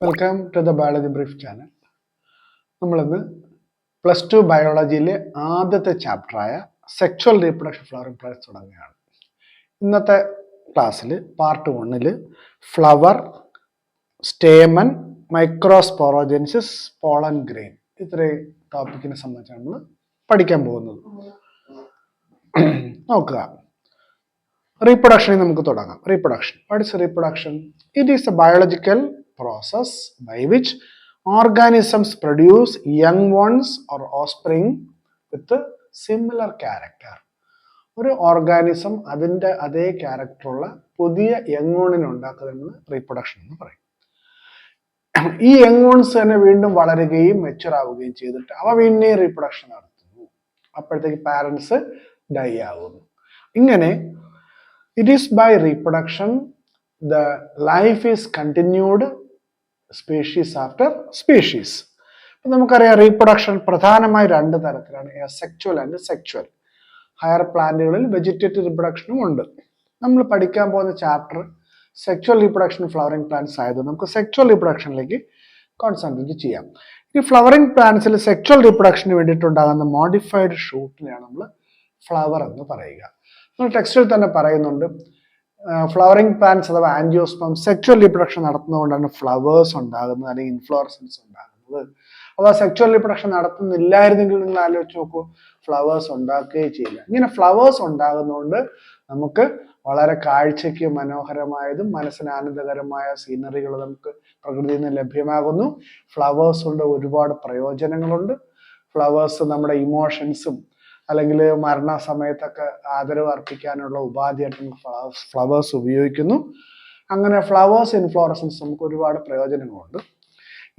Welcome to the biology brief channel. നമ്മളിന്ന് +2 ബയോളജിയിലെ ആദ്യത്തെ ചാപ്റ്ററായ സെക്ഷൽ റീപ്രൊഡക്ഷൻ ഫ്ലവറിംഗ് പ്ലാന്റ്സ് തുടങ്ങുകയാണ്. ഇന്നത്തെ ക്ലാസ്സിൽ part 1 flower, stamen, microsporogenesis, pollen grain ഇത്രയും ടോപ്പിക്കിനെ സംബന്ധിച്ചാണ് നമ്മൾ പഠിക്കാൻ പോകുന്നത്. നോക്കുക, റീപ്രൊഡക്ഷനിൽ നമുക്ക് തുടങ്ങാം. Reproduction, what is reproduction? It is A biological process by which organisms produce young ones or offspring with a similar character. ഒരു ഓർഗാനിസം അതിൻ്റെ അതേ ക്യാരക്ടറുള്ള പുതിയ യങ് ഓണിനെ ഉണ്ടാക്കുന്നത് റീപ്രൊഡക്ഷൻ എന്ന് പറയും. ഈ യങ് ഓൺസ് തന്നെ വീണ്ടും വളരുകയും മെച്ചുവർ ആവുകയും ചെയ്തിട്ട് അവ പിന്നെയും റീപ്രൊഡക്ഷൻ നടത്തുന്നു. അപ്പോഴത്തേക്ക് പാരൻസ് ഡൈ ആകുന്നു. ഇങ്ങനെ it is by reproduction the life is continued species after species. അപ്പം നമുക്കറിയാം, റീപ്രൊഡക്ഷൻ പ്രധാനമായി 2 തരത്തിലാണ്, സെക്ച്വൽ ആൻഡ് സെക്ച്വൽ. ഹയർ പ്ലാന്റുകളിൽ വെജിറ്റേറ്റീവ് റീപ്രൊഡക്ഷനും ഉണ്ട്. നമ്മൾ പഠിക്കാൻ പോകുന്ന chapter sexual reproduction flowering plants ആയതുകൊണ്ട് നമുക്ക് സെക്ച്വൽ റീപ്രൊഡക്ഷനിലേക്ക് കോൺസെൻട്രേറ്റ് ചെയ്യാം. ഈ ഫ്ലവറിംഗ് പ്ലാന്റ്സിൽ സെക്ച്വൽ റീപ്രൊഡക്ഷന് വേണ്ടിയിട്ടുണ്ടാകുന്ന മോഡിഫൈഡ് ഷൂട്ടിനെയാണ് നമ്മൾ ഫ്ലവർ എന്ന് പറയുക. നമ്മൾ ടെക്സ്റ്റിൽ തന്നെ പറയുന്നുണ്ട്, ഫ്ലവറിംഗ് പ്ലാന്റ്സ് അഥവാ ആൻജിയോസ്പം സെക്ച്വൽ റീപ്രൊഡക്ഷൻ നടത്തുന്നതുകൊണ്ടാണ് ഫ്ലവേഴ്സ് ഉണ്ടാകുന്നത് അല്ലെങ്കിൽ ഇൻഫ്ലോറസൻസ് ഉണ്ടാകുന്നത്. അപ്പോൾ സെക്ച്വൽ റീപ്രൊഡക്ഷൻ നടത്തുന്നില്ലായിരുന്നെങ്കിൽ നിങ്ങൾ ആലോചിച്ച് നോക്കൂ, ഫ്ലവേഴ്സ് ഉണ്ടാക്കുകയും ചെയ്യില്ല. ഇങ്ങനെ ഫ്ലവേഴ്സ് ഉണ്ടാകുന്നതുകൊണ്ട് നമുക്ക് വളരെ കാഴ്ചയ്ക്ക് മനോഹരമായതും മനസ്സിന് ആനന്ദകരമായ സീനറികൾ നമുക്ക് പ്രകൃതിയിൽ നിന്ന് ലഭ്യമാകുന്നു. ഫ്ലവേഴ്സ് കൊണ്ട് ഒരുപാട് പ്രയോജനങ്ങളുണ്ട്. ഫ്ലവേഴ്സ് നമ്മുടെ ഇമോഷൻസും അല്ലെങ്കിൽ മരണസമയത്തൊക്കെ ആദരവ് അർപ്പിക്കാനുള്ള ഉപാധിയായിട്ട് നമുക്ക് ഫ്ലവേഴ്സ് ഉപയോഗിക്കുന്നു. അങ്ങനെ ഫ്ലവേഴ്സ് ഇൻഫ്ലോറസൻസ് നമുക്ക് ഒരുപാട് പ്രയോജനങ്ങളുണ്ട്.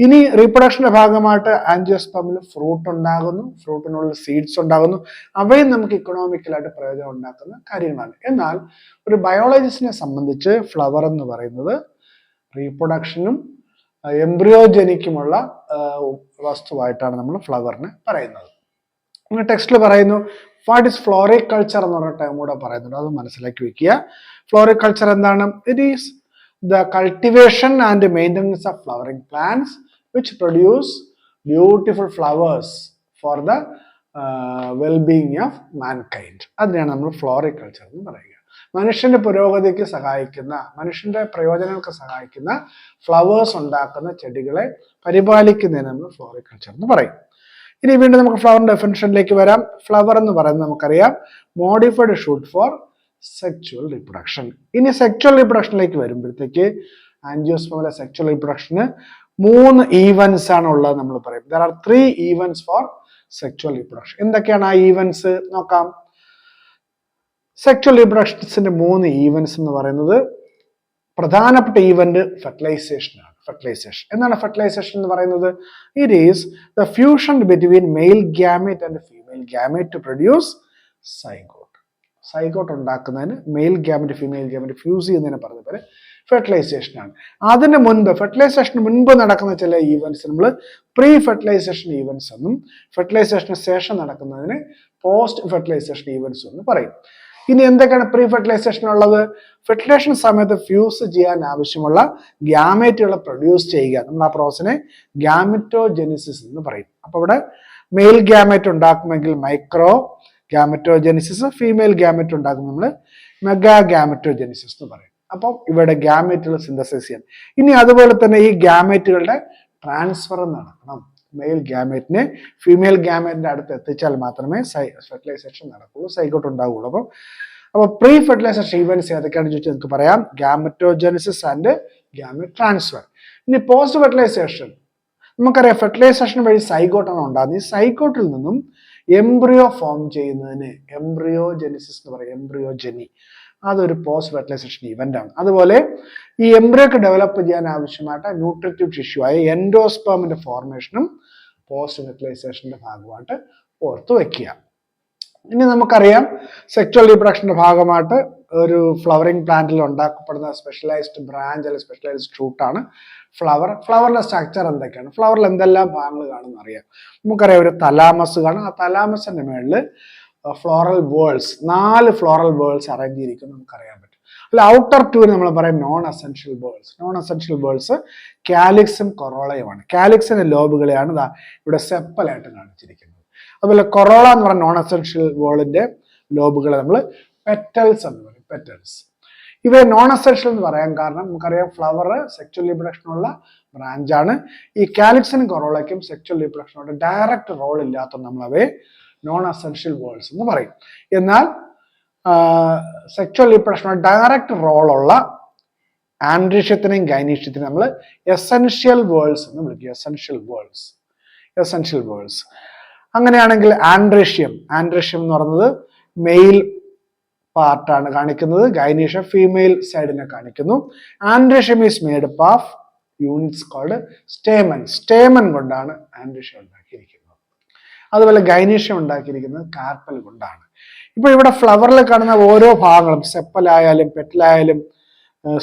ഇനി റീപ്രൊഡക്ഷന്റെ ഭാഗമായിട്ട് ആൻജിയോസ്പമിൽ ഫ്രൂട്ട് ഉണ്ടാകുന്നു, ഫ്രൂട്ടിനുള്ളിൽ സീഡ്സ് ഉണ്ടാകുന്നു. അവയും നമുക്ക് ഇക്കണോമിക്കലായിട്ട് പ്രയോജനം ഉണ്ടാക്കുന്ന കാര്യങ്ങളാണ്. എന്നാൽ ഒരു ബയോളജിസ്റ്റിനെ സംബന്ധിച്ച് ഫ്ലവർ എന്ന് പറയുന്നത് റീപ്രൊഡക്ഷനും എംബ്രിയോജനിക്കുമുള്ള വസ്തുവായിട്ടാണ് നമ്മൾ ഫ്ലവറിനെ പറയുന്നത്. ടെക്സ്റ്റിൽ പറയുന്നു, വാട്ട് ഈസ് ഫ്ലോറിക്കൾച്ചർ എന്ന് പറഞ്ഞ ടൈം കൂടെ പറയുന്നുണ്ട്, അത് മനസ്സിലാക്കി വെക്കുക. ഫ്ലോറിക്കൾച്ചർ എന്താണ്? It is the cultivation and maintenance of flowering plants which produce beautiful flowers for the wellbeing of mankind. അതിനെയാണ് നമ്മൾ ഫ്ലോറിക്കൾച്ചർ എന്ന് പറയുക. മനുഷ്യന്റെ പുരോഗതിക്ക് സഹായിക്കുന്ന, മനുഷ്യന്റെ പ്രയോജനങ്ങൾക്ക് സഹായിക്കുന്ന ഫ്ലവേഴ്സ് ഉണ്ടാക്കുന്ന ചെടികളെ പരിപാലിക്കുന്നതിന് നമ്മൾ ഫ്ലോറിക്കൾച്ചർ എന്ന് പറയും. ഇനി വീണ്ടും നമുക്ക് ഫ്ലവറിന്റെ ഡെഫിനിഷനിലേക്ക് വരാം. ഫ്ലവർ എന്ന് പറയുന്നത് നമുക്കറിയാം modified shoot for sexual reproduction. ഇനി സെക്ച്വൽ റീപ്രൊഡക്ഷനിലേക്ക് വരുമ്പോഴത്തേക്ക് ആൻജിയോസ്പമിലെ സെക്ച്വൽ റീപ്രൊഡക്ഷന് 3 ഈവൻസ് ആണ് ഉള്ളത് നമ്മൾ പറയും. There are 3 events for sexual reproduction. എന്തൊക്കെയാണ് ആ ഈവൻസ് നോക്കാം. സെക്ച്വൽ റീപ്രൊഡക്ഷൻസിന്റെ 3 ഈവൻസ് എന്ന് പറയുന്നത്, പ്രധാനപ്പെട്ട ഈവന്റ് ഫെർട്ടിലൈസേഷൻ ആണ്. ഫെർട്ടിലൈസേഷൻ എന്താണ് ഫെർട്ടിലൈസേഷൻ എന്ന് പറയുന്നത്? It is the fusion between male gamete and female gamete to produce zygote. Zygote ഉണ്ടാക്കുന്നതിന് male gamete female gamete fuse ചെയ്യുന്നതിനെ പറഞ്ഞ പോലെ ഫെർട്ടിലൈസേഷൻ ആണ്. അതിന് മുൻപ്, ഫെർട്ടിലൈസേഷന് മുൻപ് നടക്കുന്ന ചില ഈവൻസ് നമ്മൾ പ്രീ ഫെർട്ടിലൈസേഷൻ ഈവൻസ് എന്നും ഫെർട്ടിലൈസേഷന് ശേഷം നടക്കുന്നതിന് പോസ്റ്റ് ഫെർട്ടിലൈസേഷൻ ഈവൻസ് എന്ന് പറയും. ഇനി എന്തൊക്കെയാണ് പ്രീ ഫെർട്ടിലൈസേഷൻ ഉള്ളത്? ഫെർട്ടിലൈസേഷൻ സമയത്ത് ഫ്യൂസ് ചെയ്യാൻ ആവശ്യമുള്ള ഗ്യാമേറ്റുകളെ പ്രൊഡ്യൂസ് ചെയ്യുക. നമ്മൾ ആ പ്രോസസിനെ ഗ്യാമറ്റോജെനിസിസ് എന്ന് പറയും. അപ്പൊ ഇവിടെ മെയിൽ ഗ്യാമേറ്റ് ഉണ്ടാക്കുമെങ്കിൽ മൈക്രോ ഗ്യാമറ്റോജെനിസിസ്, ഫീമെയിൽ ഗ്യാമേറ്റ് ഉണ്ടാക്കും നമ്മൾ മെഗാ ഗ്യാമറ്റോജെനിസിസ് എന്ന് പറയും. അപ്പം ഇവിടെ ഗ്യാമേറ്റുകൾ സിന്തസൈസ് ചെയ്യാൻ. ഇനി അതുപോലെ തന്നെ ഈ ഗ്യാമേറ്റുകളുടെ ട്രാൻസ്ഫർ നടക്കണം. മെയിൽ ഗ്യാമേറ്റിനെ ഫീമെയിൽ ഗ്യാമേറ്റിന്റെ അടുത്ത് എത്തിച്ചാൽ മാത്രമേ ഫെർട്ടിലൈസേഷൻ നടക്കുള്ളൂ, സൈഗോട്ട് ഉണ്ടാവുള്ളൂ. അപ്പോൾ പ്രീ ഫെർട്ടിലൈസേഷൻ ഈവൻസ് ഏതൊക്കെയാണെന്ന് ചോദിച്ചാൽ നമുക്ക് പറയാം ഗ്യാമറ്റോജെനിസിസ് ആൻഡ് ഗ്യാമറ്റ് ട്രാൻസ്ഫർ. ഇനി പോസ്റ്റ് ഫെർട്ടിലൈസേഷൻ നമുക്കറിയാം, ഫെർട്ടിലൈസേഷൻ വഴി സൈഗോട്ടാണ് ഉണ്ടാകുന്നത്. ഈ സൈഗോട്ടിൽ നിന്നും എംബ്രിയോ ഫോം ചെയ്യുന്നതിന് എംബ്രിയോജെനിസിസ് എന്ന് പറയും, എംബ്രിയോജനി. അതൊരു പോസ്റ്റ് ഫെർട്ടിലൈസേഷൻ ഇവന്റ് ആണ്. അതുപോലെ ഈ എംബ്രിയോക്ക് ഡെവലപ്പ് ചെയ്യാൻ ആവശ്യമായിട്ട് ന്യൂട്രിറ്റീവ് ടിഷ്യൂ ആയ എൻഡോസ്പേമിന്റെ ഫോർമേഷനും പോസ്റ്റ് ഫെർട്ടിലൈസേഷന്റെ ഭാഗമായിട്ട് ഓർത്ത് വെക്കുക. ഇനി നമുക്കറിയാം, സെക്ച്വൽ റീപ്രൊഡക്ഷന്റെ ഭാഗമായിട്ട് ഒരു ഫ്ലവറിംഗ് പ്ലാന്റിൽ ഉണ്ടാക്കപ്പെടുന്ന സ്പെഷ്യലൈസ്ഡ് ബ്രാഞ്ച് അല്ലെങ്കിൽ സ്പെഷ്യലൈസ്ഡ് ഷൂട്ടാണ് ഫ്ലവർ. ഫ്ലവറിന്റെ സ്ട്രക്ചർ എന്തൊക്കെയാണ്? ഫ്ലവറിൽ എന്തെല്ലാം ഭാഗങ്ങൾ കാണുമെന്ന് അറിയാം. നമുക്കറിയാം, ഒരു തലാമസ് കാണും. ആ തലാമസിന്റെ മേളിൽ floral whorls, 4 floral whorls arrange ചെയ്തിരിക്കുന്നു നമുക്കറിയാൻ പറ്റും. അല്ല ഔട്ടർ ടൂവിന് നമ്മൾ പറയും non essential whorls. Non essential whorls കാലിക്സും കൊറോളയുമാണ്. കാലിക്സിന്റെ ലോബുകളെയാണ് ഇവിടെ സെപ്പലായിട്ട് കാണിച്ചിരിക്കുന്നത്. അതുപോലെ കൊറോള എന്ന് പറയുന്ന നോൺ അസെൻഷ്യൽ ബേളിന്റെ ലോബുകളെ നമ്മൾ പെറ്റൽസ് എന്ന് പറയും. പെറ്റൽസ് ഇവയെ നോൺ അസെൻഷ്യൽ എന്ന് പറയാൻ കാരണം നമുക്കറിയാം ഫ്ലവർ സെക്ച്വൽ റീപ്രൊഡക്ഷനുള്ള ബ്രാഞ്ചാണ്. ഈ കാലിക്സിനും കൊറോളയ്ക്കും സെക്ച്വൽ റീപ്രൊഡക്ഷനോട് ഡയറക്റ്റ് റോൾ ഇല്ലാത്ത നമ്മൾ അവയെ നോൺ അസെൻഷ്യൽ വേൾഡ്സ് എന്ന് പറയും. എന്നാൽ സെക്ച്വൽ റീപ്രൊഡക്ഷനോട് ഡയറക്റ്റ് റോളുള്ള ആൻഡ്രീഷ്യത്തിനെയും ഗൈനീഷ്യത്തിനെയും നമ്മൾ എസെൻഷ്യൽ വേൾഡ്സ് എന്ന് വിളിക്കും. Essential whorls. Essential whorls. അങ്ങനെയാണെങ്കിൽ ആൻഡ്രീഷ്യം എന്ന് പറയുന്നത് മെയിൽ പാർട്ടാണ് കാണിക്കുന്നത്, ഗൈനീഷ്യം ഫീമെയിൽ സൈഡിനെ കാണിക്കുന്നു. Androecium is made up of units called stamen. Stamen കൊണ്ടാണ് ആൻഡ്രീഷ്യം ഉണ്ടാക്കിയിരിക്കുന്നത്. അതുപോലെ ഗൈനീഷ്യം ഉണ്ടാക്കിയിരിക്കുന്നത് കാർപ്പൽ കൊണ്ടാണ്. ഇപ്പൊ ഇവിടെ ഫ്ലവറിൽ കാണുന്ന ഓരോ ഭാഗങ്ങളും സെപ്പലായാലും പെറ്റലായാലും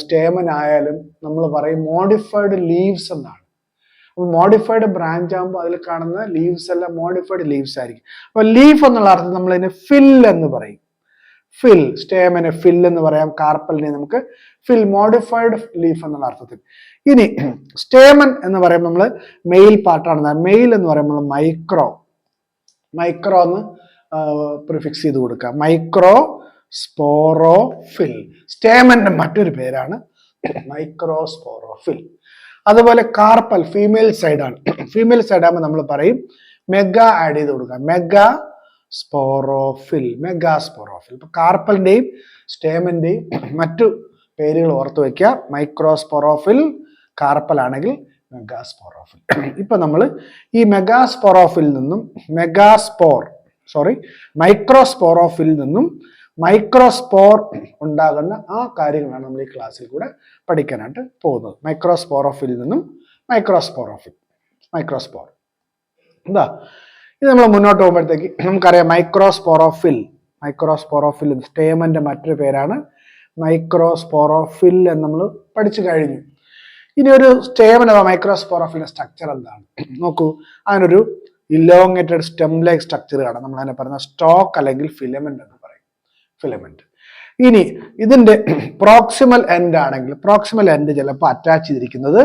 സ്റ്റേമൻ ആയാലും നമ്മൾ പറയും മോഡിഫൈഡ് ലീവ്സ് എന്നാണ്. അപ്പോൾ മോഡിഫൈഡ് ബ്രാഞ്ച് ആകുമ്പോൾ അതിൽ കാണുന്ന ലീവ്സ് എല്ലാം മോഡിഫൈഡ് ലീവ്സ് ആയിരിക്കും. അപ്പൊ ലീഫ് എന്നുള്ള അർത്ഥം നമ്മൾ ഇതിനെ ഫിൽ എന്ന് പറയും. ഫിൽ. സ്റ്റേമനെ ഫിൽ എന്ന് പറയാം, കാർപ്പലിനെ നമുക്ക് ഫിൽ, മോഡിഫൈഡ് ലീഫ് എന്നുള്ള അർത്ഥത്തിൽ. ഇനി സ്റ്റേമൻ എന്ന് പറയുമ്പോൾ നമ്മൾ മെയിൽ പാർട്ടാണ്. മെയിൽ എന്ന് പറയുമ്പോൾ മൈക്രോ എന്ന് പ്രിഫിക്സ് ചെയ്ത് കൊടുക്കുക. Micro sporophyll. സ്റ്റേമന്റെ മറ്റൊരു പേരാണ് മൈക്രോ സ്പോറോഫിൽ. അതുപോലെ കാർപ്പൽ ഫീമെയിൽ സൈഡാണ്. ഫീമെയിൽ സൈഡ് ആകുമ്പോൾ നമ്മൾ പറയും മെഗാ ആഡ് ചെയ്ത് കൊടുക്കുക. Mega sporophyll. ഇപ്പൊ കാർപ്പലിന്റെയും സ്റ്റേമന്റെയും മറ്റു പേരുകൾ ഓർത്തു വെക്കുക. മൈക്രോസ്പോറോഫിൽ, കാർപ്പൽ ആണെങ്കിൽ മെഗാസ്പോറോഫിൽ. ഇപ്പൊ നമ്മൾ ഈ മെഗാസ്പോറോഫിൽ നിന്നും മൈക്രോസ്പോറോഫിൽ നിന്നും മൈക്രോസ്പോർ ഉണ്ടാകുന്ന ആ കാര്യങ്ങളാണ് നമ്മൾ ഈ ക്ലാസ്സിൽ കൂടെ പഠിക്കാനായിട്ട് പോകുന്നത്. മൈക്രോസ്പോറോഫിൽ നിന്നും മൈക്രോസ്പോർ എന്താ ഇത് നമ്മൾ മുന്നോട്ട് പോകുമ്പോഴത്തേക്ക് നമുക്കറിയാം മൈക്രോസ്പോറോഫിൽ സ്റ്റേമന്റെ മറ്റൊരു പേരാണ് മൈക്രോസ്പോറോഫിൽ എന്ന് നമ്മൾ പഠിച്ചു കഴിഞ്ഞു. ഇനി ഒരു സ്റ്റേമൻ അഥവാ മൈക്രോസ്പോറോഫിലിന്റെ സ്ട്രക്ചർ എന്താണ് നോക്കൂ. അതിനൊരു ഇലോങ്ങേറ്റഡ് സ്റ്റെം ലൈക്ക് സ്ട്രക്ചർ കാണാം. നമ്മൾ അതിനെ പറയുന്ന സ്റ്റോക്ക് അല്ലെങ്കിൽ ഫിലമെന്റ് എന്ന് പറയും. ഫിലമെന്റ്. ഇനി ഇതിന്റെ പ്രോക്സിമൽ എൻഡ് ആണെങ്കിൽ പ്രോക്സിമൽ എൻഡ് ചിലപ്പോൾ അറ്റാച്ച് ചെയ്തിരിക്കുന്നത്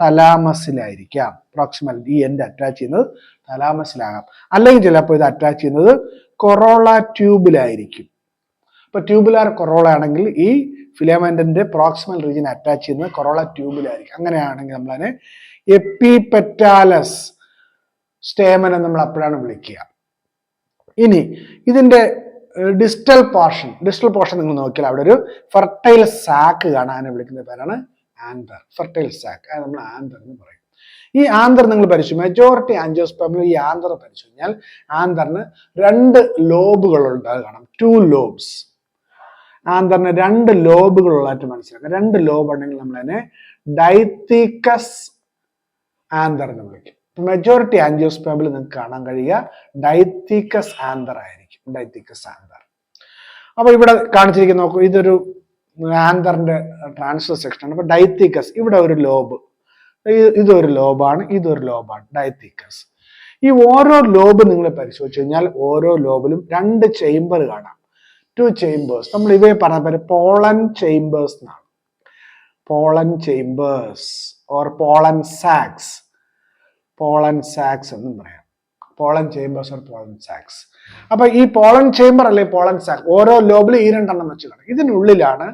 തലാമസിലായിരിക്കാം. പ്രോക്സിമൽ ഈ എൻഡ് അറ്റാച്ച് ചെയ്യുന്നത് തലാമസിലാകാം. അല്ലെങ്കിൽ ചിലപ്പോൾ ഇത് അറ്റാച്ച് ചെയ്യുന്നത് കൊറോള ട്യൂബിലായിരിക്കും. ഇപ്പൊ ട്യൂബുലാർ കൊറോള ആണെങ്കിൽ ഈ ഫിലമെന്റിന്റെ പ്രോക്സിമൽ റീജിയൻ അറ്റാച്ച് ചെയ്യുന്നത് കൊറോള ട്യൂബിലായിരിക്കും. അങ്ങനെയാണെങ്കിൽ നമ്മളതിനെ എപ്പിപെറ്റാലസ് സ്റ്റേമൻ എന്ന് നമ്മൾ അപ്പോഴാണ് വിളിക്കുക. ഇനി ഇതിന്റെ ഡിസ്റ്റൽ പോർഷൻ നിങ്ങൾ നോക്കിയാൽ അവിടെ ഒരു ഫെർട്ടൈൽ സാക്ക് കാണാൻ. അതിനെ വിളിക്കുന്ന പേരാണ് ആന്തർ. ഫെർട്ടൈൽ സാക്ക്, അത് നമ്മൾ ആന്തർ എന്ന് പറയും. ഈ ആന്തർ നിങ്ങൾ പഠിച്ചു. മെജോറിറ്റി ആൻജിയോസ്പേമിൽ ഈ ആന്തർ പഠിച്ചു കഴിഞ്ഞാൽ ആന്തറിന് 2 ലോബുകളുണ്ട്. അത് കാണാം. 2 ലോബ്സ്. ആന്തറിന് 2 ലോബുകളുള്ളതായിട്ട് മനസ്സിലാക്കാം. 2 ലോബ് ഉണ്ടെങ്കിൽ നമ്മൾ അതിനെ ഡൈത്തീക്കസ് ആന്തർ എന്ന് വിളിക്കും. മെജോറിറ്റി ആൻജിയോസ്പേമിൽ നിങ്ങൾക്ക് കാണാൻ കഴിയുക ഡൈത്തീക്കസ് ആന്തർ ആയിരിക്കും. ഡൈത്തീക്കസ് ആന്തർ. അപ്പൊ ഇവിടെ കാണിച്ചിരിക്കുന്ന നോക്കൂ, ഇതൊരു ആന്തറിന്റെ ട്രാൻസ്ഫർ സെക്ഷനാണ്. അപ്പൊ ഡൈത്തീക്കസ്, ഇവിടെ ഒരു ലോബ്, ഇതൊരു ലോബാണ്, ഇതൊരു ലോബാണ്, ഡൈത്തീക്കസ്. ഈ ഓരോ ലോബ് നിങ്ങൾ പരിശോധിച്ചു കഴിഞ്ഞാൽ ഓരോ ലോബിലും 2 ചേംബർ കാണാം. 2 ചേംബേഴ്സ്. നമ്മൾ ഇവയെ പറഞ്ഞ പേര് പോളൻ ചേംബേഴ്സ് എന്നാണ്. Pollen chambers or pollen sacs എന്നും പറയാം. Pollen chambers or pollen sacs. അപ്പൊ ഈ പോളൻ ചേംബർ അല്ലെങ്കിൽ പോളൻ സാക്ക് ഓരോ ലോബിലും ഈ 2 എണ്ണം വെച്ച് കാണും. ഇതിനുള്ളിലാണ്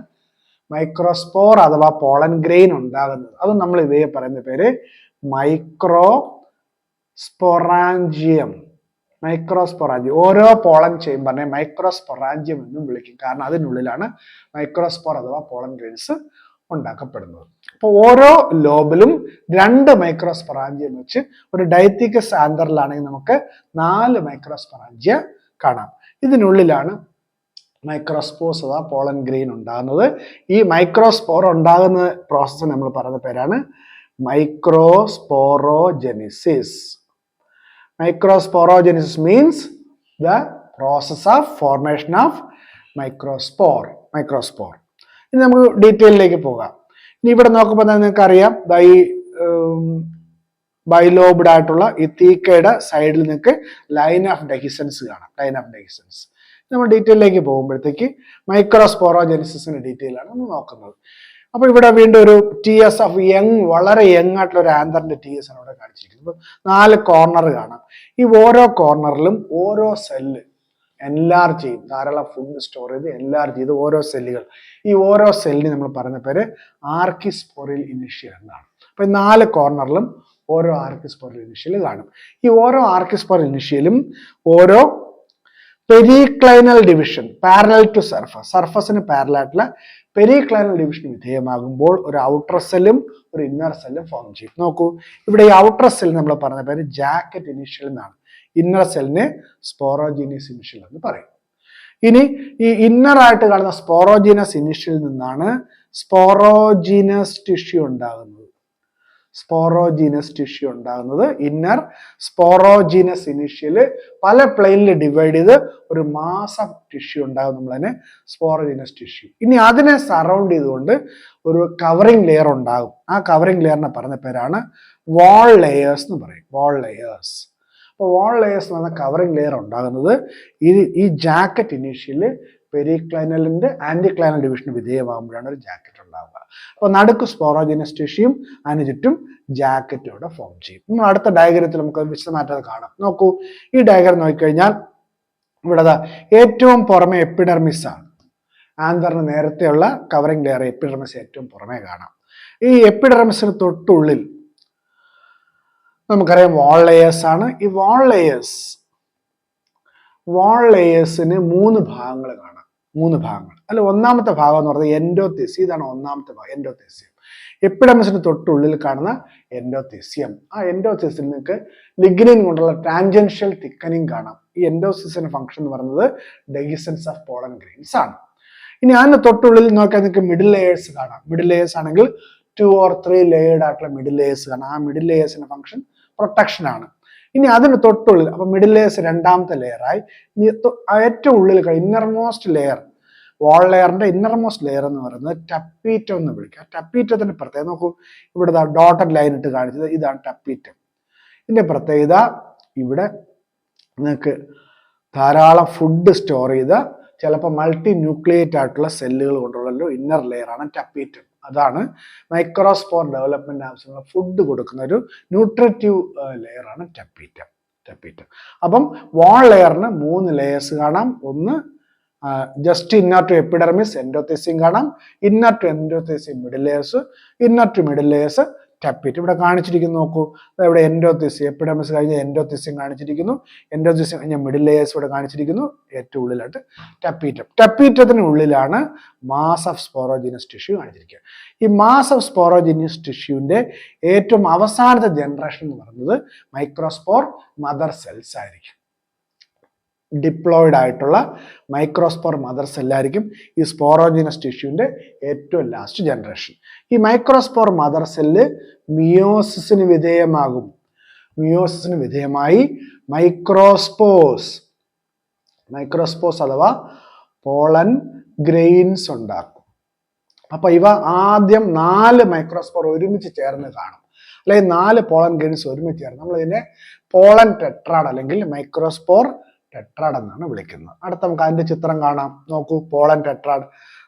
മൈക്രോസ്പോർ അഥവാ പോളൻ ഗ്രെയിൻ ഉണ്ടാകുന്നത്. അത് നമ്മൾ ഇവയെ പറയുന്ന പേര് മൈക്രോസ്പൊറാഞ്ചിയം. ഓരോ പോളൻ ചേംബറിനെ മൈക്രോസ്പൊറാഞ്ചിയം എന്നും വിളിക്കും. കാരണം അതിനുള്ളിലാണ് മൈക്രോസ്പോർ അഥവാ പോളൻ ഗ്രെയിൻസ് ഉണ്ടാക്കപ്പെടുന്നത്. അപ്പോൾ ഓരോ ലോബിലും 2 മൈക്രോസ്പൊറാഞ്ചിയം വെച്ച് ഒരു ഡൈത്തീക്കസ് ആന്തറിലാണെങ്കിൽ നമുക്ക് 4 മൈക്രോസ്പൊറാഞ്ചിയ കാണാം. ഇതിനുള്ളിലാണ് മൈക്രോസ്പോർസ് അഥവാ പോളൻ ഗ്രെയിൻ ഉണ്ടാകുന്നത്. ഈ മൈക്രോസ്പോർ ഉണ്ടാകുന്ന പ്രോസസ്സ് നമ്മൾ പറയുന്ന പേരാണ് microsporogenesis. Microsporogenesis means the process of formation of microspore. ഇനി നമുക്ക് ഡീറ്റെയിലേക്ക് പോകാം. ഇനി ഇവിടെ നോക്കുമ്പോൾ നിങ്ങൾക്ക് അറിയാം, ഈ ബൈലോബ്ഡ് ആയിട്ടുള്ള ഈ തീക്കയുടെ സൈഡിൽ നിങ്ങൾക്ക് ലൈൻ ഓഫ് ഡെഹിസൻസ് കാണാം. നമ്മൾ ഡീറ്റെയിലേക്ക് പോകുമ്പോഴത്തേക്ക് മൈക്രോസ്പോറോജെനിസിന്റെ ഡീറ്റെയിൽ ആണ് നമ്മൾ നോക്കുന്നത്. അപ്പോൾ ഇവിടെ വീണ്ടും ഒരു TS ഓഫ് വളരെ യങ് ആയിട്ടുള്ള ഒരു ആന്തറിന്റെ TS ആണ് ഇവിടെ കാണിച്ചിരിക്കുന്നത്. 4 കോർണർ കാണാം. ഈ ഓരോ കോർണറിലും ഓരോ സെല്ല് എൻലാർജ് ചെയ്യും, ധാരാളം ഫുഡ് സ്റ്റോർ ചെയ്ത് എൻലാർജ് ചെയ്ത് ഓരോ സെല്ലുകൾ. ഈ ഓരോ സെല്ലിന് നമ്മൾ പറഞ്ഞ പേര് ആർക്കിസ്പോറിയൽ ഇനിഷ്യൽ എന്നാണ്. അപ്പൊ 4 കോർണറിലും ഓരോ ആർക്കിസ്പോറിയൽ ഇനിഷ്യൽ കാണും. ഈ ഓരോ ആർക്കിസ്പോറിയൽ ഇനിഷ്യലും ഓരോ പെരിക്ലൈനൽ ഡിവിഷൻ പാരലൽ ടു സർഫസിന് പാരലൽ ആയിട്ടുള്ള പെരിക്ലൈനൽ ഡിവിഷൻ വിധേയമാകുമ്പോൾ ഒരു ഔട്ടർ സെല്ലും ഒരു ഇന്നർ സെല്ലും ഫോം ചെയ്യും. നോക്കൂ, ഇവിടെ ഈ ഔട്ടർ സെൽ നമ്മൾ പറഞ്ഞ പേര് ജാക്കറ്റ് ഇനിഷ്യൽ എന്നാണ്. ഇന്നർ സെല്ലിനെ സ്പോറോജീനിയസ് ഇനിഷ്യൽ എന്ന് പറയും. ഇനി ഈ ഇന്നർ ആയിട്ട് കാണുന്ന സ്പോറോജീനസ് ഇനിഷ്യൽ നിന്നാണ് സ്പോറോജീനസ് ടിഷ്യൂ ഉണ്ടാകുന്നത്. ഇന്നർ സ്പോറോജീനസ് ഇനിഷ്യല് പല പ്ലെയിനിൽ ഡിവൈഡ് ചെയ്ത് ഒരു മാസ് ഓഫ് ടിഷ്യൂ ഉണ്ടാകും, നമ്മളതിനെ സ്പോറോജീനസ് ടിഷ്യൂ. ഇനി അതിനെ സറൗണ്ട് ചെയ്തുകൊണ്ട് ഒരു കവറിംഗ് ലെയർ ഉണ്ടാകും. ആ കവറിംഗ് ലെയറിനെ പറഞ്ഞ പേരാണ് വാൾ ലെയേഴ്സ് എന്ന് പറയും. അപ്പോൾ വാൾ ലെയേഴ്സ് എന്ന് പറഞ്ഞ കവറിംഗ് ലെയർ ഉണ്ടാകുന്നത് ഈ ജാക്കറ്റ് ഇനീഷ്യല് പെരിക്ലൈനലിന്റെ ആന്റിക്ലൈനൽ ഡിവിഷന് വിധേയമാകുമ്പോഴാണ് ഒരു ജാക്കറ്റ് ഉണ്ടാവുക. അപ്പോൾ നടുക്ക് സ്പോറോജീനസ് ടിഷ്യൂയും അതിന് ചുറ്റും ജാക്കറ്റും ഇവിടെ ഫോം ചെയ്യും. നമ്മൾ അടുത്ത ഡയഗ്രത്തിൽ നമുക്ക് വിശദമായിട്ട് കാണാം. നോക്കൂ, ഈ ഡയഗ്രം നോക്കിക്കഴിഞ്ഞാൽ ഇവിടെ ഏറ്റവും പുറമെ എപ്പിഡെർമിസ് ആണ്. ആന്തറിന് നേരത്തെയുള്ള കവറിംഗ് ലെയർ എപ്പിഡെർമിസ് ഏറ്റവും പുറമെ കാണാം. ഈ എപ്പിഡെർമിസിന് തൊട്ടുള്ളിൽ നമുക്കറിയാം വാൾ ലെയേഴ്സ് ആണ്. ഈ വാൾ ലെയേഴ്സിന് 3 ഭാഗങ്ങൾ കാണാം. 3 ഭാഗങ്ങൾ. അല്ല, ഒന്നാമത്തെ ഭാഗം എന്ന് പറയുന്നത് എൻഡോതെസിയം. ഇതാണ് ഒന്നാമത്തെ ഭാഗം, എൻഡോതെസിയം. എപ്പിഡെർമിസിന് തൊട്ടുള്ളിൽ കാണുന്ന എൻഡോതെസിയം. ആ എൻഡോതെസിയം നിങ്ങൾക്ക് ലിഗ്നിൻ കൊണ്ടുള്ള ടാൻജൻഷ്യൽ തിക്കനിങ് കാണാം. ഈ എൻഡോതെസിയന്റെ ഫംഗ്ഷൻ എന്ന് പറയുന്നത് ഡെഹിസൻസ് ഓഫ് പോളൻ ഗ്രെയിൻസ് ആണ്. ഇനി അതിന് തൊട്ടുള്ളിൽ നോക്കിയാൽ നിങ്ങൾക്ക് മിഡിൽ ലെയേഴ്സ് കാണാം. മിഡിൽ ലെയേഴ്സ് ആണെങ്കിൽ 2 or 3 ലെയേർഡ് ആയിട്ടുള്ള മിഡിൽ ലെയേഴ്സ് കാണാം. ആ മിഡിൽ ലെയേഴ്സിന്റെ ഫംഗ്ഷൻ പ്രൊട്ടക്ഷൻ ആണ്. ഇനി അതിന് തൊട്ടുള്ളിൽ, അപ്പൊ മിഡിൽ ലെയേഴ്സ് രണ്ടാമത്തെ ലെയറായി. ഇനി ഏറ്റവും ഉള്ളിൽ ഇന്നർമോസ്റ്റ് ലെയർ, വാൾ ലെയറിന്റെ ഇന്നർമോസ്റ്റ് ലെയർ എന്ന് പറയുന്നത് ടപ്പീറ്റം എന്ന് വിളിക്കുക. ടപ്പീറ്റത്തിന്റെ പ്രത്യേകത നോക്കൂ, ഇവിടെ ഡോട്ടഡ് ലൈൻ ഇട്ട് കാണിച്ചത് ഇതാണ് ടപ്പീറ്റം. ഇതിന്റെ പ്രത്യേകത ഇവിടെ നിങ്ങൾക്ക് ധാരാളം ഫുഡ് സ്റ്റോർ ചെയ്ത ചിലപ്പോൾ മൾട്ടി ന്യൂക്ലിയേറ്റ് ആയിട്ടുള്ള സെല്ലുകൾ കൊണ്ടുള്ള ഇന്നർ ലെയർ ആണ് ടപ്പീറ്റം. അതാണ് മൈക്രോസ്പോർ ഡെവലപ്മെന്റ് ആവശ്യമുള്ള ഫുഡ് കൊടുക്കുന്ന ഒരു ന്യൂട്രിറ്റീവ് ലെയർ ആണ് ടപ്പീറ്റം. അപ്പം വാൾ ലെയറിന് 3 ലെയേഴ്സ് കാണാം. ഒന്ന് just inner to epidermis endothecium കാണാം, inner to endothecium middle layers, inner to middle layers tapetum. ഇവിടെ കാണിച്ചിരിക്കുന്നു നോക്കൂ, ഇവിടെ എൻഡോതെസിയം, എപ്പിഡെർമിസ് കഴിഞ്ഞ എൻഡോതെസിയം കാണിച്ചിരിക്കുന്നു, എൻഡോതെസിയം കഴിഞ്ഞ മിഡിൽ ലെയേഴ്സ് ഇവിടെ കാണിച്ചിരിക്കുന്നു, ഏറ്റവും ഉള്ളിലായിട്ട് ടപ്പീറ്റം. ടപ്പീറ്റത്തിന് ഉള്ളിലാണ് മാസ് ഓഫ് സ്പോറോജീനസ് ടിഷ്യൂ കാണിച്ചിരിക്കുക. ഈ മാസ് ഓഫ് സ്പോറോജീനസ് ടിഷ്യൂവിന്റെ ഏറ്റവും അവസാനത്തെ ജനറേഷൻ എന്ന് പറയുന്നത് മൈക്രോസ്പോർ മദർ സെൽസ് ആയിരിക്കും. ഡിപ്ലോയിഡ് ആയിട്ടുള്ള മൈക്രോസ്പോർ മദർ സെല്ലായിരിക്കും ഈ സ്പോറോജീനസ് ടിഷ്യൂവിന്റെ ഏറ്റവും ലാസ്റ്റ് ജനറേഷൻ. ഈ മൈക്രോസ്പോർ മദർ സെല്ല് മിയോസിസിന് വിധേയമായി മൈക്രോസ്പോസ് അഥവാ പോളൻ ഗ്രെയിൻസ് ഉണ്ടാക്കും. അപ്പൊ ഇവ ആദ്യം 4 മൈക്രോസ്പോർ ഒരുമിച്ച് ചേർന്ന് കാണും, അല്ലെങ്കിൽ 4 പോളൻ ഗ്രെയിൻസ് ഒരുമിച്ച് ചേർന്ന് നമ്മൾ ഇതിനെ പോളൻ ടെട്രാഡ് അല്ലെങ്കിൽ മൈക്രോസ്പോർ ടെട്രാഡ് എന്നാണ് വിളിക്കുന്നത്. അടുത്ത നമുക്ക് അതിന്റെ ചിത്രം കാണാം. നോക്കൂ, പോളൻ ടെട്രാഡ്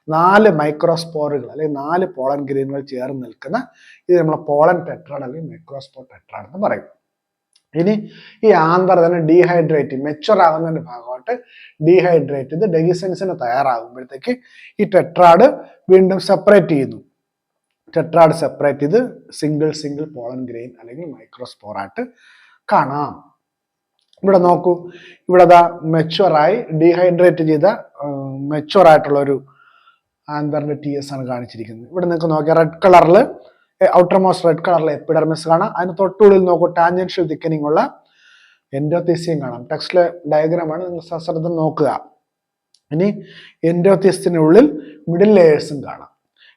4 മൈക്രോസ്പോറുകൾ അല്ലെങ്കിൽ 4 പോളൻ ഗ്രെയിനുകൾ ചേർന്ന് നിൽക്കുന്ന ഇത് നമ്മൾ പോളൻ ടെട്രാഡ് അല്ലെങ്കിൽ മൈക്രോസ്പോർ ടെട്രാഡ് എന്ന് പറയും. ഇനി ഈ ആന്തർ തന്നെ ഡീഹൈഡ്രേറ്റ് മെച്ചുവർ ആകുന്നതിന്റെ ഭാഗമായിട്ട് ഡീഹൈഡ്രേറ്റ് ചെയ്ത് ഡെഹിസൻസിന് തയ്യാറാകുമ്പോഴത്തേക്ക് ഈ ടെട്രാഡ് വീണ്ടും സെപ്പറേറ്റ് ചെയ്യുന്നു. ടെട്രാഡ് സെപ്പറേറ്റ് ചെയ്ത് സിംഗിൾ പോളൻ ഗ്രെയിൻ അല്ലെങ്കിൽ മൈക്രോസ്പോറായിട്ട് കാണാം. ഇവിടെ നോക്കൂ, ഇവിടെ മെച്ചുവറായി ഡീഹൈഡ്രേറ്റ് ചെയ്ത മെച്ചുവർ ആയിട്ടുള്ള ഒരു ആന്തറിന്റെ TS ആണ് കാണിച്ചിരിക്കുന്നത്. ഇവിടെ നിങ്ങൾക്ക് നോക്കിയാൽ റെഡ് കളറിൽ ഔട്ടർമോസ്റ്റ് റെഡ് കളറിൽ എപ്പിഡെർമിസ് കാണാം. അതിന് തൊട്ടുള്ളിൽ നോക്കൂ ടാൻജൻഷ്യൽ തിക്കനിങ് ഉള്ള എൻഡോതെസിയം കാണാം. ടെക്സ്റ്റിലെ ഡയഗ്രാമാണ്, നിങ്ങൾ സശ്രദ്ധം നോക്കുക. ഇനി എൻഡോതെസിയത്തിനുള്ളിൽ മിഡിൽ ലെയേഴ്സും കാണാം.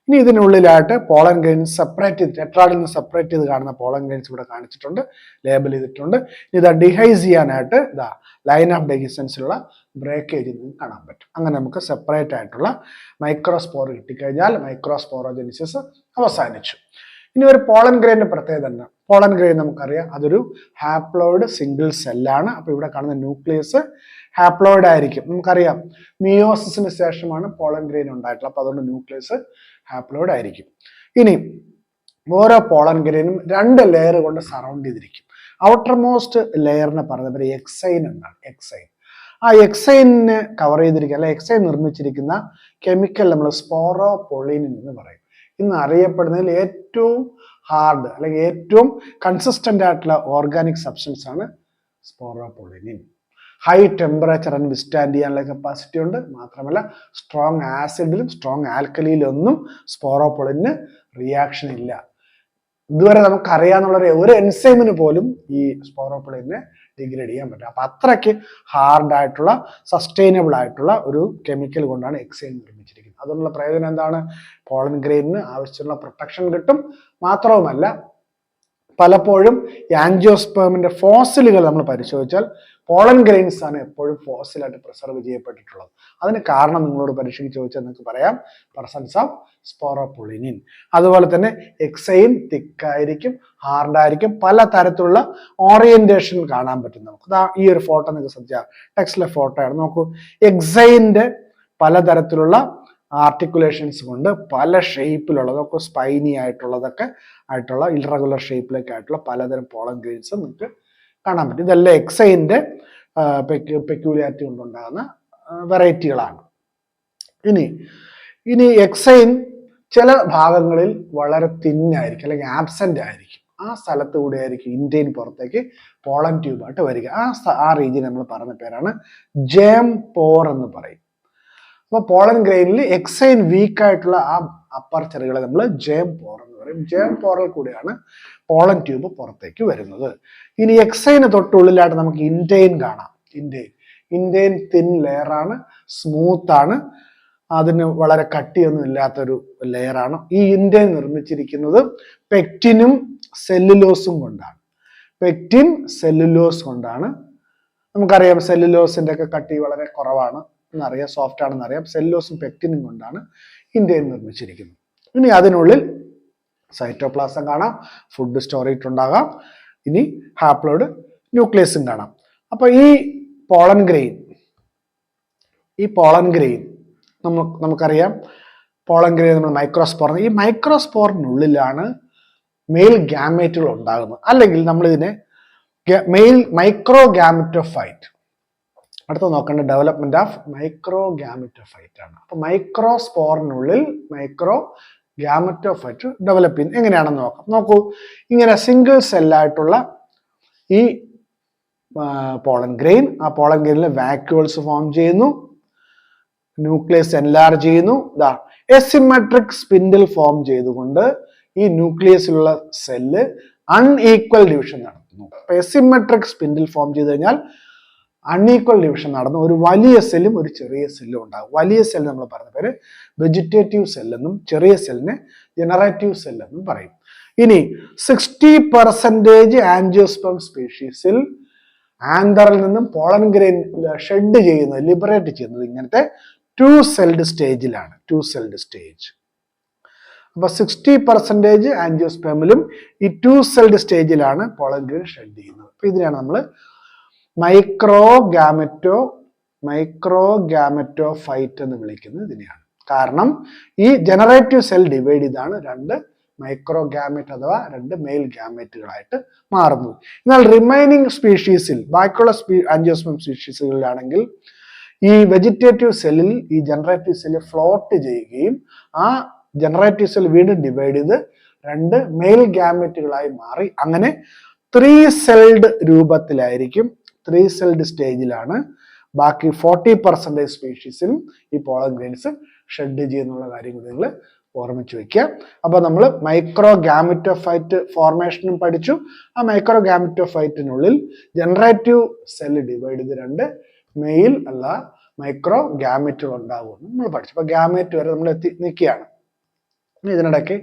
ഇനി ഇതിനുള്ളിലായിട്ട് പോളൻ ഗ്രെയിൻസ് സെപ്പറേറ്റ് ചെയ്ത് ടെട്രാഡിൽ നിന്ന് സെപ്പറേറ്റ് ചെയ്ത് കാണുന്ന പോളൻ ഗ്രെയിൻസ് ഇവിടെ കാണിച്ചിട്ടുണ്ട്, ലേബൽ ചെയ്തിട്ടുണ്ട്. ഇതാ ഡിഹൈസ് ചെയ്യാനായിട്ട് ലൈൻ ഓഫ് ഡെഹിസൻസിലുള്ള ബ്രേക്കേജ് നിങ്ങൾക്ക് കാണാൻ പറ്റും. അങ്ങനെ നമുക്ക് സെപ്പറേറ്റ് ആയിട്ടുള്ള മൈക്രോസ്പോർ കിട്ടിക്കഴിഞ്ഞാൽ മൈക്രോസ്പോറോജെനിസിസ് അവസാനിച്ചു. ഇനി ഒരു പോളൻ ഗ്രെയിനിന്റെ പ്രത്യേകത തന്നെ, പോളൻ ഗ്രെയിൻ നമുക്കറിയാം അതൊരു ഹാപ്ലോയിഡ് സിംഗിൾ സെല്ലാണ്. അപ്പൊ ഇവിടെ കാണുന്ന ന്യൂക്ലിയസ് ഹാപ്ലോയിഡ് ആയിരിക്കും. നമുക്കറിയാം മിയോസിസിന് ശേഷമാണ് പോളൻ ഗ്രെയിൻ ഉണ്ടായിട്ടുള്ളത്. അപ്പൊ അതുകൊണ്ട് ന്യൂക്ലിയസ് ഹാപ്ലോയിഡ് ആയിരിക്കും. ഇനി ഓരോ പോളൻ ഗ്രെയിനും 2 ലെയർ കൊണ്ട് സറൗണ്ട് ചെയ്തിരിക്കും. ഔട്ടർ മോസ്റ്റ് ലെയറിനെ പറയുന്നത് എക്സൈൻ എന്നാണ്. എക്സൈൻ. ആ എക്സൈനെ കവർ ചെയ്തിരിക്കുക അല്ലെ എക്സൈൻ നിർമ്മിച്ചിരിക്കുന്ന കെമിക്കൽ നമ്മൾ സ്പോറോപൊളിനിൻ എന്ന് പറയും. ഇന്ന് അറിയപ്പെടുന്നതിൽ ഏറ്റവും ഹാർഡ് അല്ലെങ്കിൽ ഏറ്റവും കൺസിസ്റ്റന്റ് ആയിട്ടുള്ള ഓർഗാനിക് സബ്സ്റ്റൻസ് ആണ് സ്പോറോപൊളിനിൻ. ഹൈ ടെമ്പറേച്ചർ ആൻഡ് വിസ്റ്റാൻഡ് ചെയ്യാനുള്ള കപ്പാസിറ്റി ഉണ്ട്. മാത്രമല്ല സ്ട്രോങ് ആസിഡിലും സ്ട്രോങ് ആൽക്കലിയിലൊന്നും സ്പോറോപൊളിന് റിയാക്ഷൻ ഇല്ല. ഇതുവരെ നമുക്ക് അറിയാന്നുള്ള ഒരു എൻസൈമിന് പോലും ഈ സ്പോറോപൊളിനെ ഡിഗ്രേഡ് ചെയ്യാൻ പറ്റും. അപ്പൊ അത്രയ്ക്ക് ഹാർഡ് ആയിട്ടുള്ള സസ്റ്റൈനബിൾ ആയിട്ടുള്ള ഒരു കെമിക്കൽ കൊണ്ടാണ് എക്സൈൻ നിർമ്മിച്ചിരിക്കുന്നത്. അതുകൊണ്ടുള്ള പ്രയോജനം എന്താണ്? പോളൻ ഗ്രെയിനിന് ആവശ്യമുള്ള പ്രൊട്ടക്ഷൻ കിട്ടും. മാത്രവുമല്ല പലപ്പോഴും ഈ ആൻജിയോസ്പേമിന്റെ ഫോസിലുകൾ നമ്മൾ പരിശോധിച്ചാൽ പോളൻ ഗ്രെയിൻസ് ആണ് എപ്പോഴും ഫോസിലായിട്ട് പ്രിസർവ് ചെയ്യപ്പെട്ടിട്ടുള്ളത്. അതിന് കാരണം നിങ്ങളോട് പരീക്ഷയ്ക്ക് ചോദിച്ചാൽ നിങ്ങൾക്ക് പറയാം പ്രസൻസ് ഓഫ് സ്പോറോപൊളിനിൻ. അതുപോലെ തന്നെ എക്സൈൻ തിക്കായിരിക്കും, ഹാർഡായിരിക്കും, പല തരത്തിലുള്ള ഓറിയന്റേഷൻ കാണാൻ പറ്റും നമുക്ക്. ഈ ഒരു ഫോട്ടോ നിങ്ങൾക്ക് ശ്രദ്ധിച്ചാൽ ടെക്സ്റ്റിലെ ഫോട്ടോ ആണ്. നോക്കൂ, എക്സൈൻ്റെ പലതരത്തിലുള്ള ആർട്ടിക്കുലേഷൻസ് കൊണ്ട് പല ഷേപ്പിലുള്ളത്, നമുക്ക് സ്പൈനി ആയിട്ടുള്ളതൊക്കെ ആയിട്ടുള്ള ഇറഗുലർ ഷേപ്പിലൊക്കെ ആയിട്ടുള്ള പലതരം പോളൻ ഗ്രെയിൻസ് നിങ്ങൾക്ക് കാണാൻ പറ്റും. ഇതെല്ലാം എക്സൈൻ്റെ പെക്യൂലിയാരിറ്റി കൊണ്ടുണ്ടാകുന്ന വെറൈറ്റികളാണ്. ഇനി എക്സൈൻ ചില ഭാഗങ്ങളിൽ വളരെ തിന്നായിരിക്കും അല്ലെങ്കിൽ ആബ്സെന്റ് ആയിരിക്കും. ആ സ്ഥലത്ത് കൂടെ ആയിരിക്കും ഇന്ത്യൻ പുറത്തേക്ക് പോളൻ ട്യൂബായിട്ട് വരിക. ആ റീജിയൻ നമ്മൾ പറഞ്ഞ പേരാണ് ജേം പോർ എന്ന് പറയും. അപ്പോൾ പോളൻ ഗ്രെയിനിൽ എക്സൈൻ വീക്ക് ആയിട്ടുള്ള ആ അപ്പർച്ചറുകളെ നമ്മൾ ജേം പോർ എന്ന് പറയും. ജേം പോറിൽ കൂടെയാണ് പോളൻ ട്യൂബ് പുറത്തേക്ക് വരുന്നത്. ഇനി എക്സൈന് തൊട്ടുള്ളിലായിട്ട് നമുക്ക് ഇൻറ്റൈൻ കാണാം. ഇൻറ്റൈൻ തിൻ ലെയറാണ്, സ്മൂത്ത് ആണ്, അതിന് വളരെ കട്ടിയൊന്നും ഇല്ലാത്തൊരു ലെയറാണ്. ഈ ഇൻറ്റൈൻ നിർമ്മിച്ചിരിക്കുന്നത് പെക്റ്റിനും സെല്ലുലോസും കൊണ്ടാണ്. പെക്റ്റിൻ സെല്ലുലോസ് കൊണ്ടാണ്. നമുക്കറിയാം സെല്ലുലോസിന്റെ ഒക്കെ കട്ടി വളരെ കുറവാണ് എന്നറിയാം, സോഫ്റ്റ് ആണെന്ന് അറിയാം. സെല്ലുലോസും പെക്റ്റിനും കൊണ്ടാണ് ഇൻറ്റൈൻ നിർമ്മിച്ചിരിക്കുന്നത്. ഇനി അതിനുള്ളിൽ സൈറ്റോപ്ലാസം കാണാം, ഫുഡ് സ്റ്റോറേജ് ഉണ്ടാകാം, ഇനി ഹാപ്ലോയിഡ് ന്യൂക്ലിയസും കാണാം. അപ്പൊ ഈ പോളൻ ഗ്രെയിൻ നമുക്കറിയാം പോളൻ ഗ്രെയിൻ നമ്മൾ മൈക്രോസ്പോർ, ഈ മൈക്രോസ്പോറിനുള്ളിലാണ് മെയിൽ ഗാമേറ്റുകൾ ഉണ്ടാകുന്നത്. അല്ലെങ്കിൽ നമ്മൾ ഇതിനെ മൈക്രോ ഗാമറ്റോഫൈറ്റ്. അടുത്ത നോക്കേണ്ട ഡെവലപ്മെന്റ് ഓഫ് മൈക്രോ ഗാമറ്റോഫൈറ്റ് ആണ്. അപ്പൊ മൈക്രോസ്പോറിനുള്ളിൽ മൈക്രോ ഗാമറ്റോഫൈറ്റ് ഡെവലപ്പ് ചെയ്യുന്നത് എങ്ങനെയാണെന്ന് നോക്കൂ. ഇങ്ങനെ സിംഗിൾ സെല്ലായിട്ടുള്ള ഈ പോളൻ ഗ്രെയിൻ, ആ പോളൻ ഗ്രെയിനിൽ വാക്യൂൾസ് ഫോം ചെയ്യുന്നു, ന്യൂക്ലിയസ് എൻലാർജ് ചെയ്യുന്നു. എസിമെട്രിക് സ്പിൻഡിൽ ഫോം ചെയ്തുകൊണ്ട് ഈ ന്യൂക്ലിയസിലുള്ള സെല്ല് അൺഈക്വൽ ഡിവിഷൻ നടത്തുന്നു. അപ്പൊ എസിമെട്രിക് സ്പിൻഡിൽ ഫോം ചെയ്ത് കഴിഞ്ഞാൽ അൺഈക്വൽ ഡിവിഷൻ നടന്നു ഒരു വലിയ സെല്ലും ഒരു ചെറിയ സെല്ലും ഉണ്ടാകും. വലിയ സെൽ നമ്മൾ പറഞ്ഞ പേര് വെജിറ്റേറ്റീവ് സെൽ എന്നും ചെറിയ സെല്ലിനെ ജനറേറ്റീവ് സെൽ എന്നും പറയും. ഇനി 60% ആൻജിയോസ്പേം സ്പീഷീസിൽ ആന്തറിൽ നിന്നും പോളൻ ഗ്രെയിൻ ഷെഡ് ചെയ്യുന്നത്, ലിബറേറ്റ് ചെയ്യുന്നത് ഇങ്ങനത്തെ 2 സെൽഡ് സ്റ്റേജിലാണ്. 2 സെൽഡ് സ്റ്റേജ്. അപ്പൊ 60% ആൻജിയോസ്പേമിലും ഈ 2 സെൽഡ് സ്റ്റേജിലാണ് പോളൻ ഗ്രെയിൻ ഷെഡ് ചെയ്യുന്നത്. അപ്പൊ ഇതിനാണ് നമ്മൾ മൈക്രോ ഗാമറ്റോഫൈറ്റ് എന്ന് വിളിക്കുന്നത് ഇതിനെയാണ്. കാരണം ഈ ജനറേറ്റീവ് സെൽ ഡിവൈഡ് ചെയ്താണ് 2 മൈക്രോ ഗാമറ്റ് അഥവാ 2 മെയിൽ ഗാമറ്റുകളായിട്ട് മാറുന്നത്. എന്നാൽ റിമൈനിങ് സ്പീഷീസിൽ, ബാക്കിയുള്ള ആൻജിയോസ്പേം സ്പീഷീസുകളിലാണെങ്കിൽ ഈ വെജിറ്റേറ്റീവ് സെല്ലിൽ ഈ ജനറേറ്റീവ് സെല്ല് ഫ്ലോട്ട് ചെയ്യുകയും ആ ജനറേറ്റീവ് സെൽ വീണ്ടും ഡിവൈഡ് ചെയ്ത് 2 മെയിൽ ഗാമറ്റുകളായി മാറി അങ്ങനെ 3 സെൽഡ് രൂപത്തിലായിരിക്കും. 3 സെൽഡ് സ്റ്റേജിലാണ് ബാക്കി 40% സ്പീഷീസിലും ഈ പോളൻ ഗ്രെയിൻസ് ഷെഡ് ചെയ്യുന്നുള്ള കാര്യം കൂടി നിങ്ങൾ ഓർമ്മിച്ച് വെക്കുക. അപ്പൊ നമ്മൾ മൈക്രോ ഗാമറ്റോഫൈറ്റ് ഫോർമേഷനും പഠിച്ചു. ആ മൈക്രോ ഗാമറ്റോഫൈറ്റിനുള്ളിൽ ജനറേറ്റീവ് സെല്ല് ഡിവൈഡ് ചെയ്ത് 2 മെയിൽ അല്ല മൈക്രോ ഗാമറ്റുകൾ ഉണ്ടാകുമെന്ന് നമ്മൾ പഠിച്ചു. അപ്പൊ ഗാമറ്റ് വരെ നമ്മൾ നിൽക്കുകയാണ്. ഇതിനിടയ്ക്ക്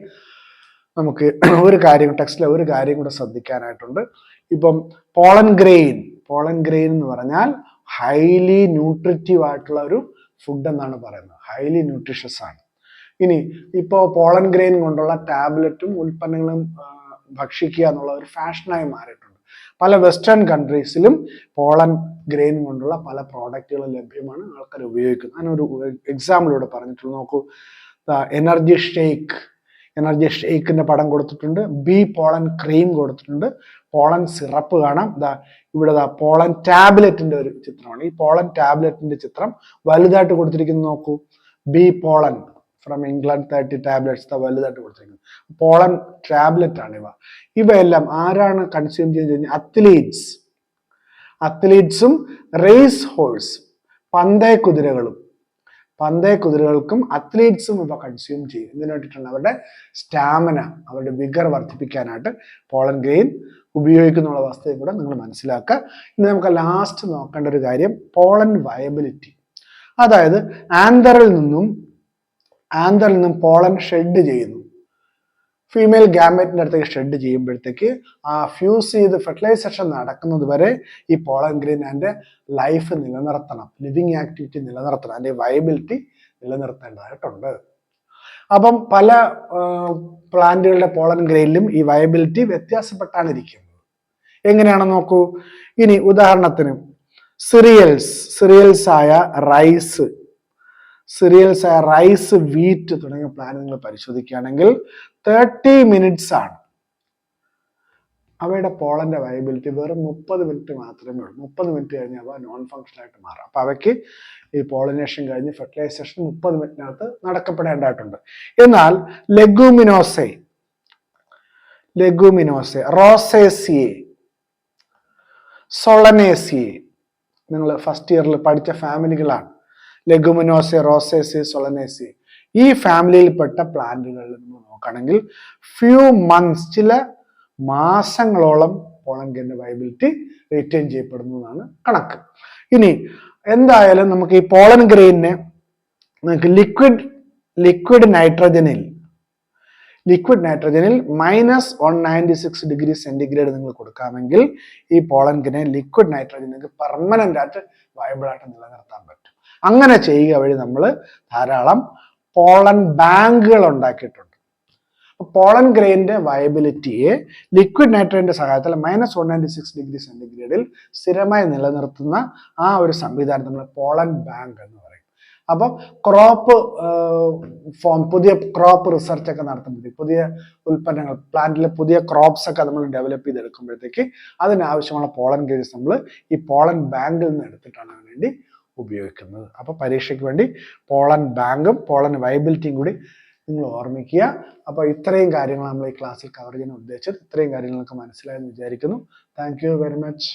നമുക്ക് ടെക്സ്റ്റിലെ ഒരു കാര്യം കൂടെ ശ്രദ്ധിക്കാനായിട്ടുണ്ട്. ഇപ്പം പോളൻ ഗ്രെയിൻ എന്ന് പറഞ്ഞാൽ ഹൈലി ന്യൂട്രിറ്റീവ് ആയിട്ടുള്ള ഒരു ഫുഡ് എന്നാണ് പറയുന്നത്. ഹൈലി ന്യൂട്രീഷ്യസ് ആണ്. ഇനി ഇപ്പോൾ പോളൻ ഗ്രെയിൻ കൊണ്ടുള്ള ടാബ്ലറ്റും ഉൽപ്പന്നങ്ങളും ഭക്ഷിക്കുക എന്നുള്ള ഒരു ഫാഷനായി മാറിയിട്ടുണ്ട്. പല വെസ്റ്റേൺ കൺട്രീസിലും പോളൻ ഗ്രെയിൻ കൊണ്ടുള്ള പല പ്രോഡക്റ്റുകളും ലഭ്യമാണ്, ആൾക്കാർ ഉപയോഗിക്കുന്നത്. അതിനൊരു എക്സാമ്പിൾ ഇവിടെ പറഞ്ഞിട്ടുള്ളൂ. നോക്കൂ, എനർജി ഷേക്കിന്റെ പടം കൊടുത്തിട്ടുണ്ട്, ബി പോളൻ ക്രീം കൊടുത്തിട്ടുണ്ട്, പോളൻ സിറപ്പ് കാണാം. ഇവിടെ പോളൻ ടാബ്ലറ്റിന്റെ ഒരു ചിത്രമാണ്. ഈ പോളൻ ടാബ്ലറ്റിന്റെ ചിത്രം വലുതായിട്ട് കൊടുത്തിരിക്കുന്നത് നോക്കൂ, B pollen from England 30 tablets വലുതായിട്ട് കൊടുത്തിരിക്കുന്നത് പോളൻ ടാബ്ലറ്റ് ആണ്. ഇവയെല്ലാം ആരാണ് കൺസ്യൂം ചെയ്യുന്നത്? അത്ലീറ്റ്സും റേസ് ഹോഴ്സ് പന്തയ കുതിരകൾക്കും അത്ലീറ്റ്സും ഇവ കൺസ്യൂം ചെയ്യും. ഇതിനു വേണ്ടിയിട്ടാണ് അവരുടെ സ്റ്റാമിന, അവരുടെ വിഗർ വർദ്ധിപ്പിക്കാനായിട്ട് പോളൻ ഗ്രെയിൻ ഉപയോഗിക്കുന്നുള്ള വസ്തുതയും കൂടെ നിങ്ങൾ മനസ്സിലാക്കുക. ഇനി നമുക്ക് ലാസ്റ്റ് നോക്കേണ്ട ഒരു കാര്യം പോളൻ വയബിലിറ്റി. അതായത് ആന്തറിൽ നിന്നും പോളൻ ഷെഡ് ചെയ്യുന്നു. ഫീമെയിൽ ഗാമറ്റിന്റെ അടുത്തേക്ക് ഷെഡ് ചെയ്യുമ്പോഴത്തേക്ക് ആ ഫ്യൂസ് ചെയ്ത് ഫെർട്ടിലൈസേഷൻ നടക്കുന്നത് വരെ ഈ പോളൻ ഗ്രെയിൻ അതിന്റെ ലൈഫ് നിലനിർത്തണം, ലിവിങ് ആക്ടിവിറ്റി നിലനിർത്തണം, അതിന്റെ വയബിലിറ്റി നിലനിർത്തേണ്ടതായിട്ടുണ്ട്. അപ്പം പല പ്ലാന്റുകളുടെ പോളൻ ഗ്രെയിനിലും ഈ വയബിലിറ്റി വ്യത്യാസപ്പെട്ടാണ് ഇരിക്കുന്നത്. എങ്ങനെയാണെന്ന് നോക്കൂ. ഇനി ഉദാഹരണത്തിന് സിറിയൽസ് ആയ റൈസ്, വീറ്റ് തുടങ്ങിയ പ്ലാന്റ് നിങ്ങൾ പരിശോധിക്കുകയാണെങ്കിൽ 30 മിനിറ്റ്സ് ആണ് അവയുടെ പോളന്റെ വയബിലിറ്റി. വെറും 30 മിനിറ്റ് മാത്രമേ ഉള്ളൂ. 30 മിനിറ്റ് കഴിഞ്ഞ് അവ നോൺ ഫങ്ഷണൽ ആയിട്ട് മാറാം. അപ്പൊ അവയ്ക്ക് ഈ പോളിനേഷൻ കഴിഞ്ഞ് ഫെർട്ടിലൈസേഷൻ 30 മിനിറ്റിനകത്ത് നടക്കപ്പെടേണ്ടതായിട്ടുണ്ട്. എന്നാൽ ലെഗുമിനോസെ, റോസേസിയെ, സൊളനേസിയെ നിങ്ങൾ ഫസ്റ്റ് ഇയറിൽ പഠിച്ച ഫാമിലികളാണ്. ലെഗുമിനോസെ, റോസേസി, സൊളനേസി. ഈ ഫാമിലിയിൽപ്പെട്ട പ്ലാന്റുകളിൽ നമ്മൾ നോക്കുകയാണെങ്കിൽ ഫ്യൂ മന്ത്സ്, ചില മാസങ്ങളോളം പോളൻ ഗ്രെയിൻ വയബിലിറ്റി റിറ്റെയിൻ ചെയ്യപ്പെടുന്നതാണ് കണക്ക്. ഇനി എന്തായാലും നമുക്ക് ഈ പോളൻ ഗ്രെയിനെ നമുക്ക് ലിക്വിഡ് നൈട്രജനിൽ -196 ഡിഗ്രി സെന്റിഗ്രേഡ് നിങ്ങൾ കൊടുക്കാമെങ്കിൽ ഈ പോളൻ ഗ്രെയിൻ ലിക്വിഡ് നൈട്രജൻ നിങ്ങൾക്ക് പെർമനന്റ് ആയിട്ട് വയബിൾ ആയിട്ട് നിലനിർത്താൻ പറ്റും. അങ്ങനെ ചെയ്യുക വഴി നമ്മൾ ധാരാളം പോളൻ ബാങ്കുകൾ ഉണ്ടാക്കിയിട്ടുണ്ട്. പോളൻ ഗ്രെയിന്റെ വയബിലിറ്റിയെ ലിക്വിഡ് നൈട്രജന്റെ സഹായത്തിൽ -196 ഡിഗ്രി സെന്റിഗ്രേഡിൽ സ്ഥിരമായി നിലനിർത്തുന്ന ആ ഒരു സംവിധാനം നമ്മൾ പോളൻ ബാങ്ക് എന്ന് പറയും. അപ്പം പുതിയ ക്രോപ്പ് റിസർച്ച് ഒക്കെ നടത്തുമ്പോഴത്തേക്ക്, പുതിയ ഉൽപ്പന്നങ്ങൾ, പ്ലാന്റിലെ പുതിയ ക്രോപ്സ് ഒക്കെ നമ്മൾ ഡെവലപ്പ് ചെയ്തെടുക്കുമ്പോഴത്തേക്ക് അതിനാവശ്യമുള്ള പോളൻ ഗ്രെയിൻസ് നമ്മൾ ഈ പോളൻ ബാങ്കിൽ നിന്ന് എടുത്തിട്ടാണ് അതിന് വേണ്ടി ഉപയോഗിക്കുന്നത്. അപ്പൊ പരീക്ഷയ്ക്ക് വേണ്ടി പോളൻ ബാങ്കും പോളൻ വയബിലിറ്റിയും കൂടി നിങ്ങൾ ഓർമ്മിക്കുക. അപ്പൊ ഇത്രയും കാര്യങ്ങൾ നമ്മൾ ഈ ക്ലാസ്സിൽ കവർ ചെയ്യാൻ ഉദ്ദേശിച്ചത്. ഇത്രയും കാര്യങ്ങൾ നിങ്ങൾക്ക് മനസ്സിലായെന്ന് വിചാരിക്കുന്നു. Thank you very much.